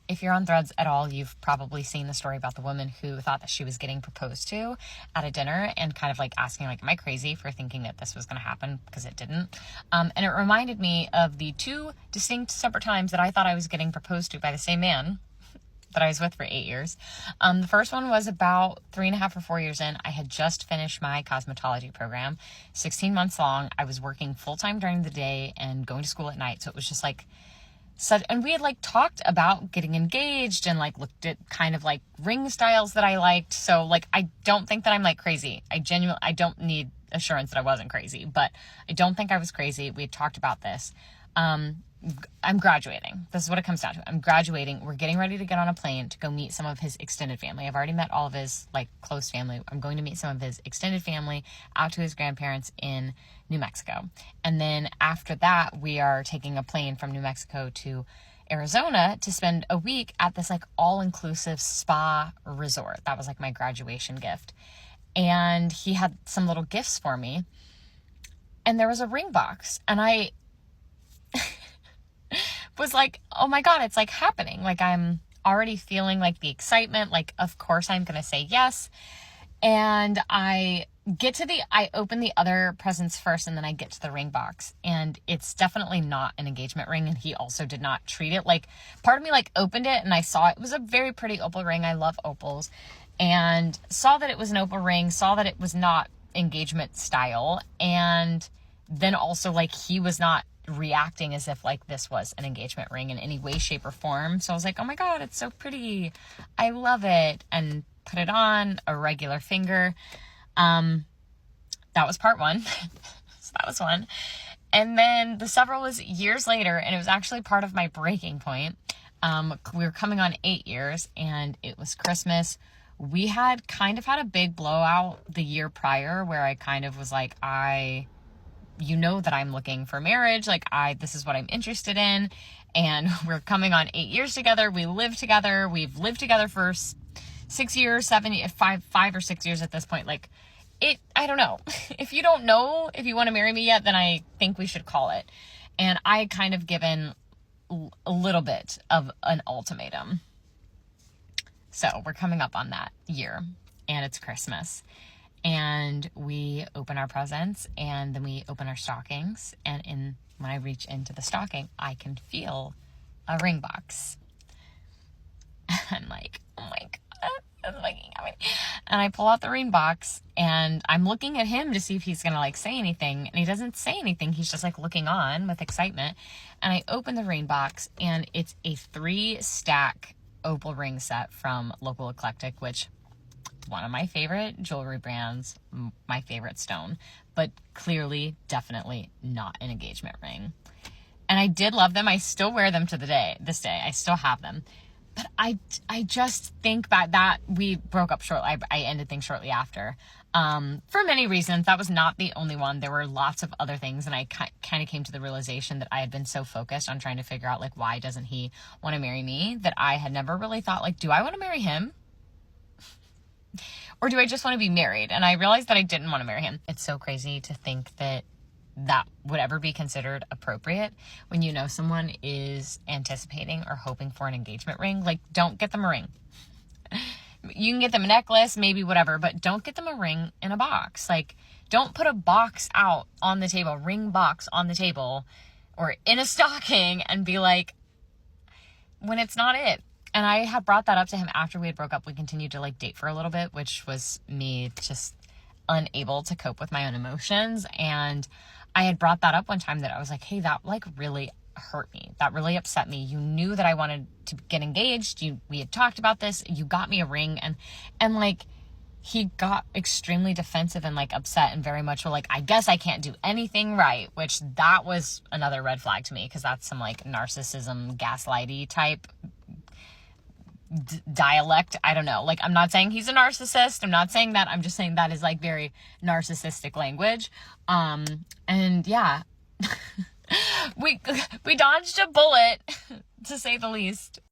if you're on Threads at all, you've probably seen the story about the woman who thought that she was getting proposed to at a dinner and kind of like asking, like, am I crazy for thinking that this was going to happen? Because it didn't. And it reminded me of the two distinct separate times that I thought I was getting proposed to by the same man that I was with for 8 years. The first one was about 3.5 or 4 years in. I had just finished my cosmetology program, 16 months long. I was working full-time during the day and going to school at night. So it was just like and we had like talked about getting engaged and like looked at kind of like ring styles that I liked. So like, I don't think that I'm like crazy. I don't need assurance that I wasn't crazy, but I don't think I was crazy. We had talked about this. I'm graduating. This is what it comes down to. I'm graduating. We're getting ready to get on a plane to go meet some of his extended family. I've already met all of his like close family. I'm going to meet some of his extended family out to his grandparents in New Mexico. And then after that, we are taking a plane from New Mexico to Arizona to spend a week at this like all-inclusive spa resort. That was like my graduation gift. And he had some little gifts for me. And there was a ring box. And I was like, oh my God, it's like happening. Like I'm already feeling like the excitement. Like, of course I'm going to say yes. And I open the other presents first and then I get to the ring box and it's definitely not an engagement ring. And he also did not treat it like, part of me like opened it and I saw it was a very pretty opal ring. I love opals, and saw that it was an opal ring, saw that it was not engagement style. And then also like he was not reacting as if like this was an engagement ring in any way, shape, or form. So I was like, oh my God, it's so pretty. I love it. And put it on a regular finger. That was part one. So that was one. And then the several was years later, and it was actually part of my breaking point. We were coming on 8 years and it was Christmas. We had kind of had a big blowout the year prior where I kind of was like, you know that I'm looking for marriage. Like this is what I'm interested in. And we're coming on 8 years together. We live together. We've lived together for 6 years, 5 or 6 years at this point. Like I don't know. If you don't know if you want to marry me yet, then I think we should call it. And I had kind of given a little bit of an ultimatum. So we're coming up on that year and it's Christmas. And we open our presents and then we open our stockings. And when I reach into the stocking, I can feel a ring box. I'm like, oh my God, that's fucking happening. And I pull out the ring box and I'm looking at him to see if he's going to like say anything. And he doesn't say anything. He's just like looking on with excitement. And I open the ring box and it's a 3-stack opal ring set from Local Eclectic, which one of my favorite jewelry brands, my favorite stone, but clearly, definitely not an engagement ring. And I did love them. I still wear them to this day. I still have them. But I just think that we broke up shortly. I ended things shortly after. For many reasons. That was not the only one. There were lots of other things. And I kind of came to the realization that I had been so focused on trying to figure out, like, why doesn't he want to marry me, that I had never really thought, like, do I want to marry him? Or do I just want to be married? And I realized that I didn't want to marry him. It's so crazy to think that would ever be considered appropriate when you know someone is anticipating or hoping for an engagement ring. Like, don't get them a ring. You can get them a necklace, maybe whatever, but don't get them a ring in a box. Like, don't put a box out on the table, ring box on the table or in a stocking and be like, when it's not it. And I had brought that up to him after we had broke up. We continued to like date for a little bit, which was me just unable to cope with my own emotions. And I had brought that up one time that I was like, hey, that like really hurt me. That really upset me. You knew that I wanted to get engaged. We had talked about this. You got me a ring. And like, he got extremely defensive and like upset and very much like, I guess I can't do anything right, which that was another red flag to me, because that's some like narcissism, gaslighty type dialect. I don't know. Like, I'm not saying he's a narcissist. I'm not saying that. I'm just saying that is like very narcissistic language. And yeah, we dodged a bullet to say the least.